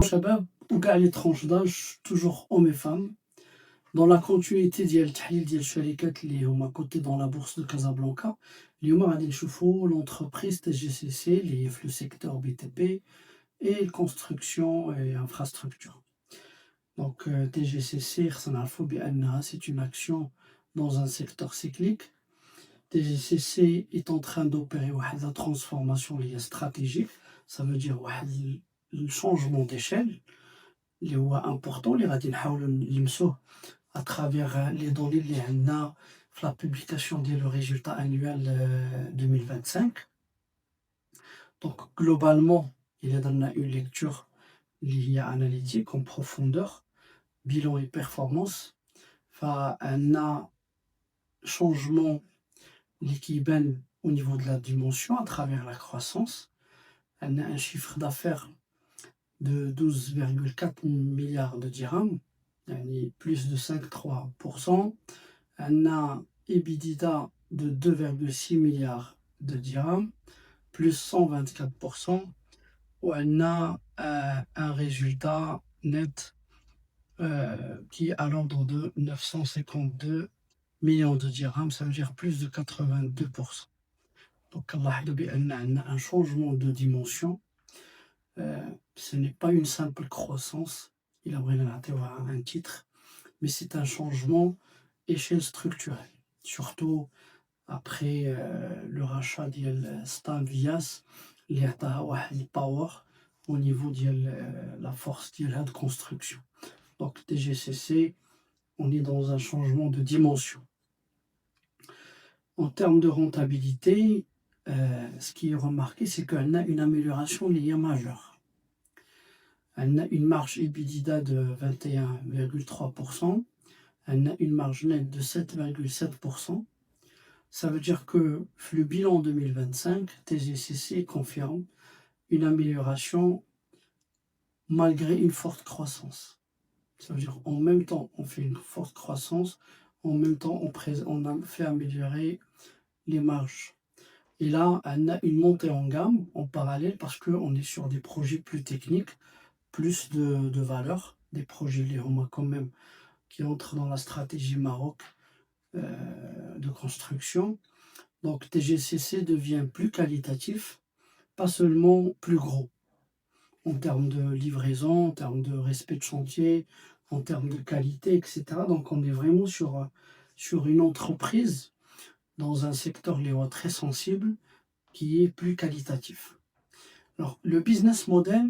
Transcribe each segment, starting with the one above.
شباب وكاع les tranches d'âge toujours hommes et femmes dans la continuité ديال التحليل ديال الشركات اللي هما كوتي dans la bourse de Casablanca. اليوم غادي نشوفوا l'entreprise TGCC اللي هي في le secteur BTP et construction et infrastructure. Donc TGCC خصنا نعرفوا بأنها c'est une action dans un secteur cyclique. TGCC est en train d'opérer واحد la transformation اللي هي stratégique, ça veut dire واحد le changement d'échelle اللي هو important اللي غادي نحاولوا نلمسوه à travers les données اللي عندنا في la publication ديال le résultat annuel 2025. Donc globalement il y a درنا une lecture اللي هي analytique en profondeur, bilan et performance. فعندنا changement اللي كيبان au niveau de la dimension à travers la croissance. عندنا un chiffre d'affaires de 12,4 milliards de dirhams, يعني plus de 5,3%. عندنا EBITDA de 2,6 milliards de dirhams, plus 124%. وعندنا un résultat net qui est à l'ordre de 952 millions de dirhams, ça veut dire plus de 82%. Donc كنلاحظوا بأن عندنا un changement de dimension. Ce n'est pas une simple croissance, il a vraiment un titre, mais c'est un changement échelle structurelle. Surtout après le rachat de Stanvias, il y a un power au niveau de la force de construction. Donc TGCC, on est dans un changement de dimension. En termes de rentabilité, ce qui est remarqué, c'est qu'on a une amélioration liée majeure. Elle a une marge EBITDA de 21,3%, elle a une marge nette de 7,7%. Ça veut dire que le bilan 2025, TGCC confirme une amélioration malgré une forte croissance. Ça veut dire en même temps on fait une forte croissance, en même temps on a fait améliorer les marges. Et là, on a une montée en gamme en parallèle parce qu'on est sur des projets plus techniques, plus de valeur, des projets quand même qui entrent dans la stratégie Maroc de construction. Donc TGCC devient plus qualitatif, pas seulement plus gros, en termes de livraison, en termes de respect de chantier, en termes de qualité, etc. Donc on est vraiment sur une entreprise dans un secteur très sensible qui est plus qualitatif. Alors le business model,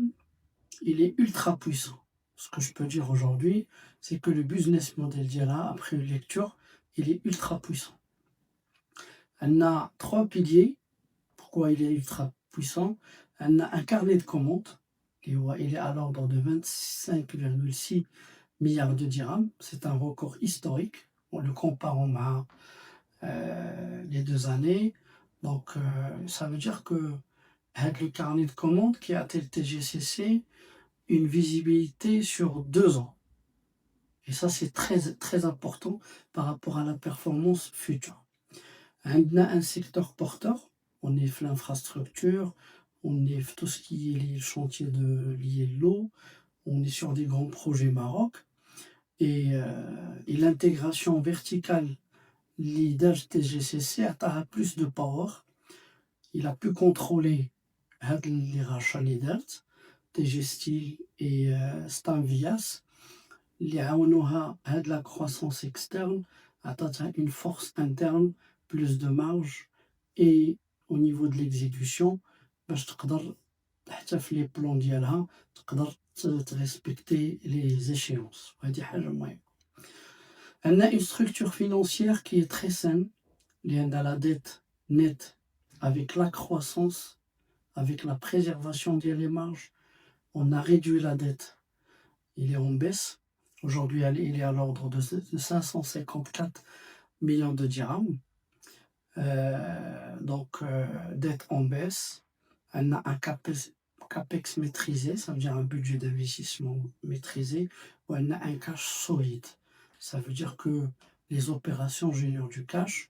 il est ultra puissant. Ce que je peux dire aujourd'hui, c'est que le business model d'IALA, après une lecture, il est ultra puissant. Elle a 3 piliers. Pourquoi il est ultra puissant? Elle a un carnet de commandes. Il est à l'ordre de 25,6 milliards de dirhams. C'est un record historique. En le comparant à les 2 années. Donc, ça veut dire que avec le carnet de commandes qui a tel TGCC, une visibilité sur 2 ans. Et ça, c'est très, très important par rapport à la performance future. On a un secteur porteur, on est l'infrastructure, on est tout ce qui est les chantiers liés à l'eau, on est sur des grands projets Maroc. Et l'intégration verticale, l'IDAG TGCC a plus de power. Il a pu contrôler les rachats LIDART, TG Steel et Stanvias, اللي عاونوها هاد la croissance externe, عطاتها une force interne, plus de marge, et au niveau de l'exécution باش تقدر حتى في les plans ديالها تقدر respecter les échéances. وهادي حاجة مهمة. Elle a une structure financière qui est très saine, اللي عندها la dette nette avec la croissance, avec la préservation des marges. On a réduit la dette, il est en baisse. Aujourd'hui, il est à l'ordre de 554 millions de dirhams. Donc, dette en baisse. Elle a un CAPEX maîtrisé, ça veut dire un budget d'investissement maîtrisé. Ou elle a un cash solide. Ça veut dire que les opérations génèrent du cash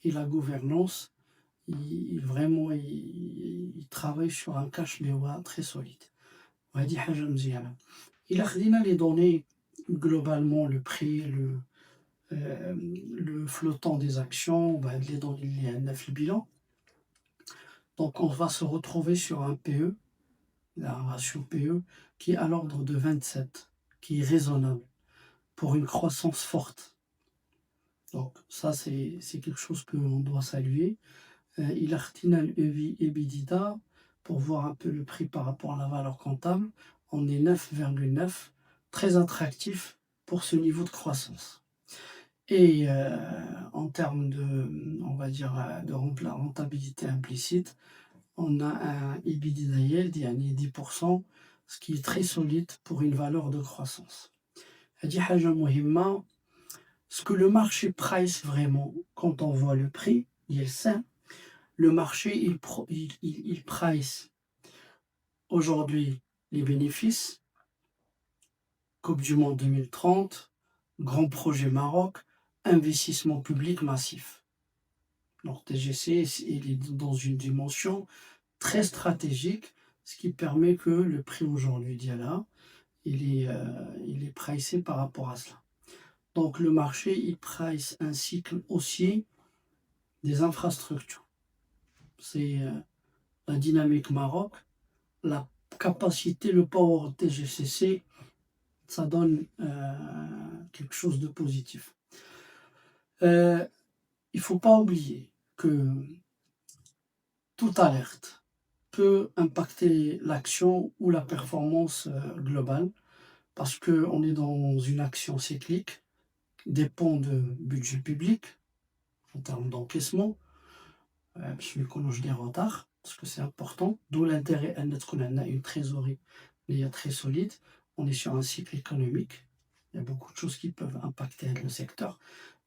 et la gouvernance, il travaille sur un cash très solide. وهذه حاجة مزيانة. إلا خدينا les données globalement le prix le flottant des actions وهاد les données اللي عندنا في الbilan, donc on va se retrouver sur un PE, un ratio PE qui est à l'ordre de 27, qui est raisonnable pour une croissance forte. Donc ça c'est quelque chose qu'on doit saluer. إلا خدينا الEV/EBITDA pour voir un peu le prix par rapport à la valeur comptable, on est 9,9, très attractif pour ce niveau de croissance. Et en termes de, on va dire, de rentabilité implicite, on a un EBITDA yield, يعني 10%, ce qui est très solide pour une valeur de croissance. هذه حاجة مهمة. Ce que le marché price vraiment, quand on voit le prix, il est sain. Le marché, il price aujourd'hui les bénéfices, Coupe du Monde 2030, grand projet Maroc, investissement public massif. Donc TGC, il est dans une dimension très stratégique, ce qui permet que le prix aujourd'hui d'Yala, il est pricé par rapport à cela. Donc le marché, il price un cycle haussier des infrastructures. C'est la dynamique Maroc, la capacité, le power TGCC, ça donne quelque chose de positif. Il ne faut pas oublier que toute alerte peut impacter l'action ou la performance globale, parce qu'on est dans une action cyclique, dépend de budget public, en termes d'encaissement, باش ما يكونوش des retards, parce que c'est important, d'où l'intérêt أن تكون عندنا une trésorerie اللي هي très solide. On est sur un cycle économique, il y a beaucoup de choses qui peuvent impacter le secteur.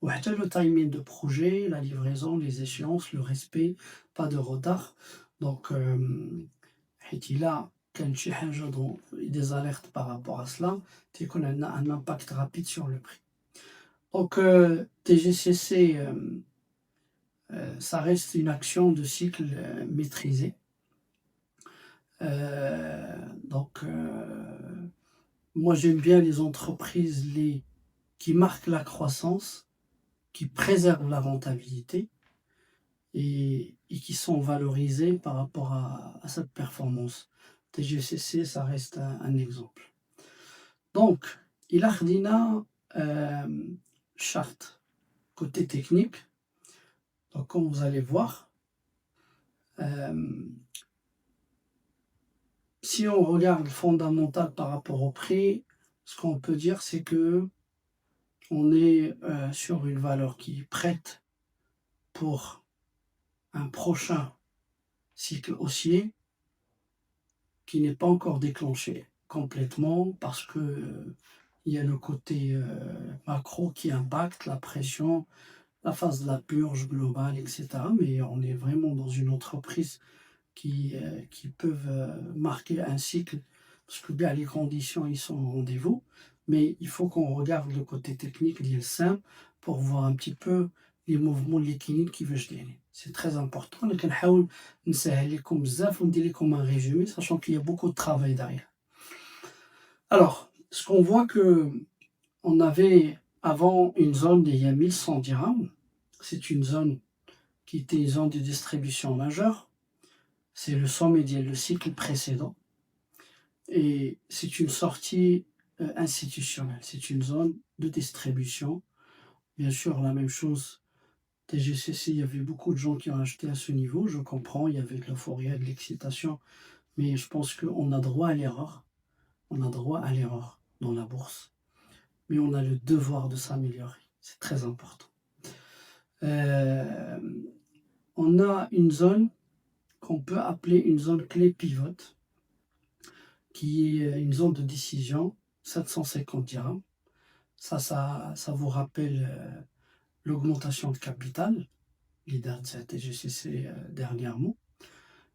وحتى le timing de projet, la livraison, les échéances, le respect, pas de retard. Donc حيت إلا كان شي حاجة des alertes par rapport à cela, تيكون عندنا un impact rapide sur le prix. Donc TGCC, ça reste une action de cycle maîtrisée. Donc moi j'aime bien les entreprises qui marquent la croissance, qui préservent la rentabilité et qui sont valorisées par rapport à cette performance. TGCC, ça reste un exemple. Donc, il a khdina charte côté technique. Donc, comme vous allez voir, si on regarde le fondamental par rapport au prix, ce qu'on peut dire, c'est que on est sur une valeur qui est prête pour un prochain cycle haussier qui n'est pas encore déclenché complètement, parce que il y a le côté macro qui impacte, la pression, la phase de la purge globale, etc. Mais on est vraiment dans une entreprise qui peuvent marquer un cycle, parce que bien les conditions ils sont au rendez-vous, mais il faut qu'on regarde le côté technique lié simple pour voir un petit peu les mouvements liquides qui veulent gagner. C'est très important. Mais كنحاول نسهل لكم بزاف وندير لكم un résumé, sachant qu'il y a beaucoup de travail derrière. Alors, ce qu'on voit que on avait avant une zone des 1100 dirhams, c'est une zone qui était une zone de distribution majeure. C'est le sommet le cycle précédent. Et c'est une sortie institutionnelle. C'est une zone de distribution. Bien sûr, la même chose, TGCC, il y avait beaucoup de gens qui ont acheté à ce niveau. Je comprends, il y avait de l'euphorie, de l'excitation. Mais je pense qu'on a droit à l'erreur. On a droit à l'erreur dans la bourse. Mais on a le devoir de s'améliorer. C'est très important. On a une zone qu'on peut appeler une zone clé pivote, qui est une zone de décision, 750 dirhams. Ça vous rappelle l'augmentation de capital, leader de cette TGCC dernièrement.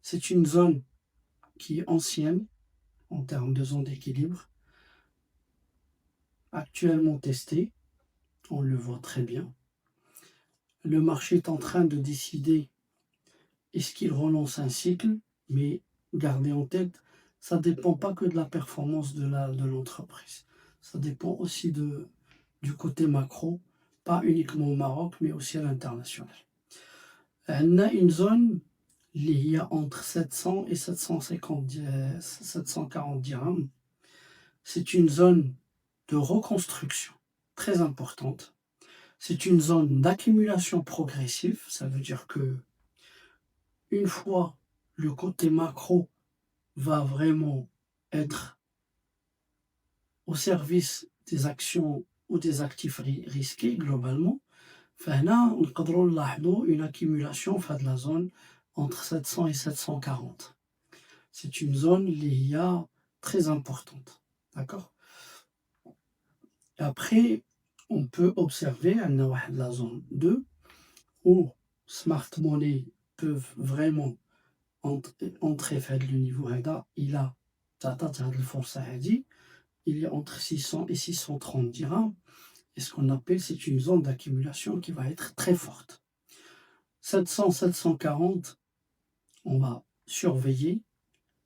C'est une zone qui est ancienne en termes de zone d'équilibre, actuellement testée, on le voit très bien. Le marché est en train de décider est-ce qu'il relance un cycle, mais gardez en tête, ça dépend pas que de la performance de l'entreprise. Ça dépend aussi du côté macro, pas uniquement au Maroc, mais aussi à l'international. On a une zone il y a entre 700 et 740 dirhams. C'est une zone de reconstruction très importante. C'est une zone d'accumulation progressive. Ça veut dire que une fois le côté macro va vraiment être au service des actions ou des actifs risqués globalement, فهنا نقدروا نلاحظوا une accumulation في هاد la zone entre 700 et 740. C'est une zone اللي هي très importante. D'accord? Après, on peut observer عندنا واحد la zone 2 où smart money peuvent vraiment entrer في هاد le niveau هذا إلى تعطات هاد الفرصة هادي. Il y a entre 600 et 630 dirhams. Et ce qu'on appelle, c'est une zone d'accumulation qui va être très forte. 700, 740, on va surveiller.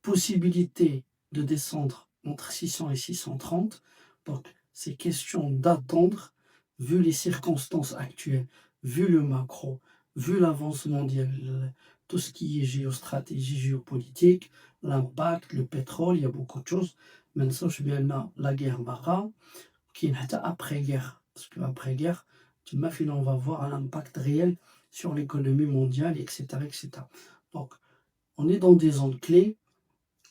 Possibilité de descendre entre 600 et 630. Donc, c'est question d'attendre, vu les circonstances actuelles, vu le macro, vu l'avance mondiale, tout ce qui est géostratégie, géopolitique, l'impact, le pétrole, il y a beaucoup de choses. ما ننساوش بأن la guerre باقا كاين حتى après guerre, parce que après guerre تما فين on va voir un impact réel sur l'économie mondiale, etc., etc. Donc, on est dans des zones clés.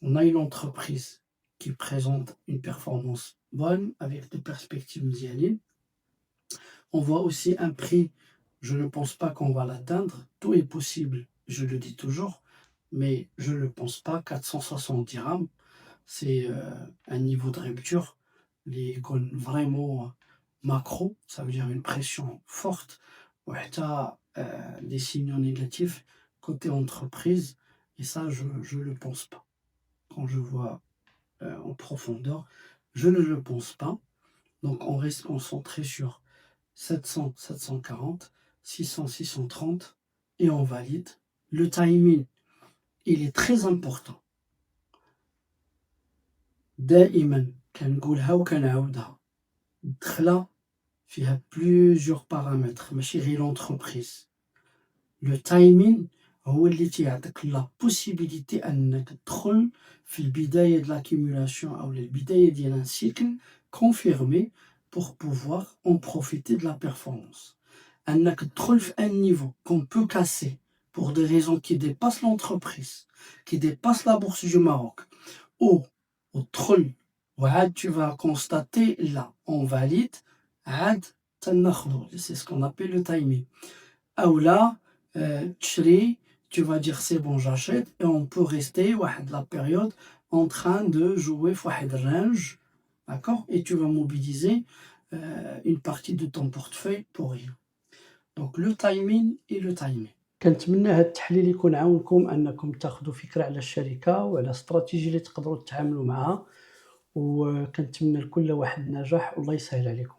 On a une entreprise qui présente une performance bonne avec des perspectives d'y aller. On voit aussi un prix, je ne pense pas qu'on va l'atteindre. Tout est possible, je le dis toujours, mais je ne pense pas. 460 dirhams, c'est un niveau de rupture. Les icônes vraiment macro, ça veut dire une pression forte. Ouais, tu as des signaux négatifs côté entreprise, et ça, je ne le pense pas. Quand je vois en profondeur, je ne le pense pas. Donc on reste concentré sur 700, 740, 600, 630 et on valide. Le timing, il est très important. دائما كنقولها وكنعاودها، الدخلة فيها plusieurs paramètres ماشي غير l'entreprise. Le timing هو اللي تيعطيك لا بوسيبيليتي انك تدخل في البداية de l'accumulation أو البداية ديال un cycle confirmé pour pouvoir en profiter de la performance. انك تدخل في un niveau qu'on peut casser pour des raisons qui dépassent l'entreprise, qui dépassent la bourse du Maroc, ou وتدخل وعاد tu vas constater là on valide عاد تناخدو. C'est ce qu'on appelle le timing. أو là تشري, tu vas dire c'est bon j'achète, et on peut rester la période en train de jouer واحد range, d'accord, et tu vas mobiliser une partie de ton portefeuille pour rien. Donc le timing et le timing. كنتمنى هذا التحليل يكون عاونكم انكم تاخذوا فكره على الشركه وعلى استراتيجيه اللي تقدروا تتعاملوا معها، وكنتمنى لكل واحد النجاح والله يسهل عليكم.